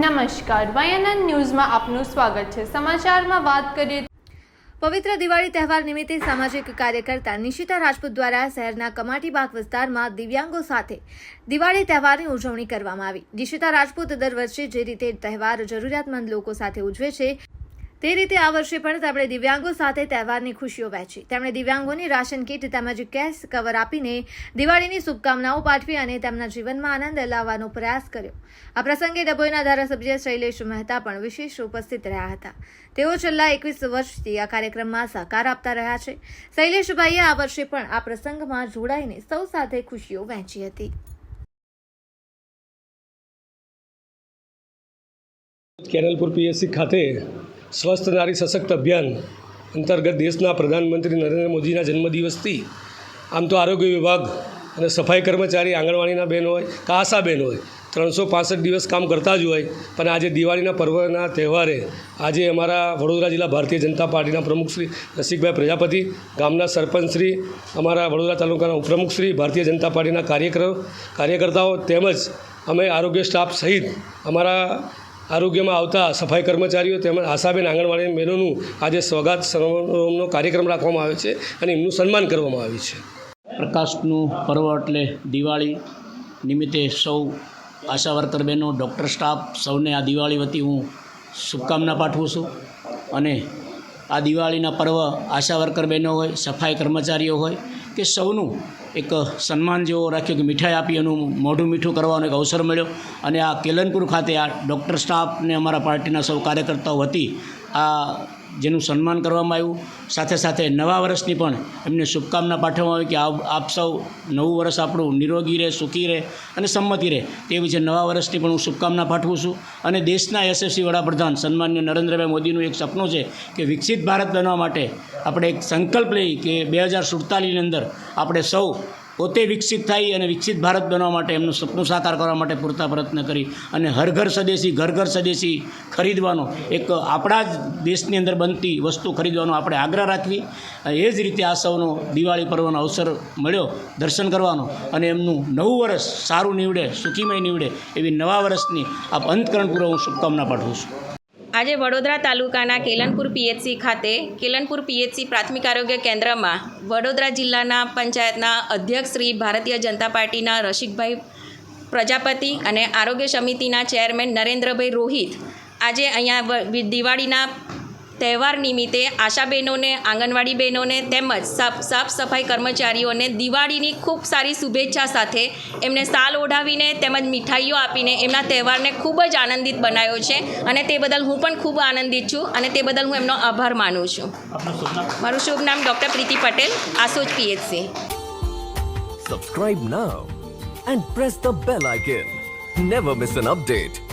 નમસ્કાર, વાયએનએન ન્યૂઝમાં આપનું સ્વાગત છે। સમાચારમાં વાત કરીએ। પવિત્ર દિવાળી તહેવાર નિમિત્તે સામાજિક કાર્યકર્તા નિશિતા રાજપૂત દ્વારા શહેરના કમાટીબાગ વિસ્તારમાં દિવ્યાંગો સાથે દિવાળી તહેવારની ઉજવણી કરવામાં આવી। નિશિતા રાજપૂત દર વર્ષે જે રીતે તહેવાર જરૂરિયાતમંદ લોકો સાથે ઉજવે છે તે રીતે આ વર્ષે પણ તેમણે દિવ્યાંગો સાથે તહેવારની ખુશીઓ વહેંચી। તેમણે દિવ્યાંગોની રાશન કીટ તેમજ કેશ કવર આપીને દિવાળીની શુભકામનાઓ પાઠવી અને તેમના જીવનમાં આનંદ લાવવાનો પ્રયાસ કર્યો। આ પ્રસંગે ડભોઈના ધારાસભ્ય શૈલેષ મહેતા પણ વિશેષ ઉપસ્થિત રહ્યા હતા। તેઓ છેલ્લા 21 વર્ષથી આ કાર્યક્રમમાં સહકાર આપતા રહ્યા છે। શૈલેષભાઈએ આ વર્ષે પણ આ પ્રસંગમાં જોડાઈને સૌ સાથે ખુશીઓ વહેંચી હતી। કેરલપુર પીએસસી ખાતે સ્વસ્થ નારી સશક્ત અભિયાન અંતર્ગત દેશના પ્રધાનમંત્રી નરેન્દ્ર મોદીના જન્મદિવસથી આમ તો આરોગ્ય વિભાગ અને સફાઈ કર્મચારી આંગણવાડીના બહેન હોય કે આશા બહેન હોય 365 દિવસ કામ કરતા જ હોય, પણ આજે દિવાળીના પર્વના તહેવારે આજે અમારા વડોદરા જિલ્લા ભારતીય જનતા પાર્ટીના પ્રમુખ શ્રી રસિકભાઈ પ્રજાપતિ, ગામના સરપંચ શ્રી, અમારા વડોદરા તાલુકાના ઉપપ્રમુખ શ્રી, ભારતીય જનતા પાર્ટીના કાર્યકર્તાઓ તેમજ અમે આરોગ્ય સ્ટાફ સહિત અમારા આરોગ્યમાં આવતા સફાઈ કર્મચારીઓ તેમજ આશાબેન આંગણવાડી બહેનોનું આજે સ્વાગત સમારોહનો કાર્યક્રમ રાખવામાં આવે છે અને એમનું સન્માન કરવામાં આવ્યું છે। પ્રકાશનું પર્વ એટલે દિવાળી નિમિત્તે સૌ આશા વર્કર બહેનો, ડૉક્ટર સ્ટાફ સૌને આ દિવાળી વતી હું શુભકામના પાઠવું છું અને આ દિવાળીના પર્વ આશા વર્કર બહેનો હોય, સફાઈ કર્મચારીઓ હોય કે સૌનું એક સન્માન જેવો રાખ્યો કે મીઠાઈ આપી એનું મોઢું મીઠું કરવાનો એક અવસર મળ્યો અને આ કેલનપુર ખાતે આ ડૉક્ટર સ્ટાફને અમારા પાર્ટીના સૌ કાર્યકર્તાઓ વતી આ જેનું સન્માન કરવામાં આવ્યું, સાથે સાથે નવા વર્ષની પણ એમને શુભકામના પાઠવવામાં આવી કે આપ સૌ નવું વર્ષ આપણું નિરોગી રહે, સુખી રહે અને સંમતિ રહે તે વિશે નવા વર્ષની પણ હું શુભકામના પાઠવું છું। અને દેશના યશસ્વી વડાપ્રધાન સન્માનીય નરેન્દ્રભાઈ મોદીનું એક સપનું છે કે વિકસિત ભારત બનવા માટે આપણે એક સંકલ્પ લઈ કે 2047ની અંદર આપણે સૌ પોતે વિકસિત થઈ અને વિકસિત ભારત બનવા માટે એમનું સપનું સાકાર કરવા માટે પૂરતા પ્રયત્ન કરી અને હર ઘર સ્વદેશી, ઘર ઘર સ્વદેશી ખરીદવાનો એક આપણા જ દેશની અંદર બનતી વસ્તુ ખરીદવાનો આપણે આગ્રહ રાખવી। એ જ રીતે આ સૌનો દિવાળી પર્વનો અવસર મળ્યો દર્શન કરવાનો અને એમનું નવું વર્ષ સારું નીવડે, સુખીમય નીવડે એવી નવા વર્ષની આપ અંતકરણપૂર્વક હું શુભકામના પાઠવું છું। આજે વડોદરા તાલુકાના કેલનપુર પીએચસી ખાતે કેલનપુર પીએચસી પ્રાથમિક આરોગ્ય કેન્દ્રમાં વડોદરા જિલ્લાના પંચાયતના અધ્યક્ષ શ્રી ભારતીય જનતા પાર્ટીના રસિકભાઈ પ્રજાપતિ અને આરોગ્ય સમિતિના ચેરમેન નરેન્દ્રભાઈ રોહિત આજે અહીંયા દિવાળીના તહેવાર નિમિત્તે આશા બહેનોને, આંગણવાડી બહેનોને તેમજ સાફ સફાઈ કર્મચારીઓને દિવાળીની ખૂબ સારી શુભેચ્છા સાથે એમને શાલ ઓઢાવીને તેમજ મીઠાઈઓ આપીને એમના તહેવારને ખૂબ જ આનંદિત બનાવ્યો છે અને તે બદલ હું પણ ખૂબ આનંદિત છું અને તે બદલ હું એમનો આભાર માનું છું। મારું શુભ નામ doctor Preeti Patel, Asoj PHC. Subscribe now and press the bell icon. Never miss an update.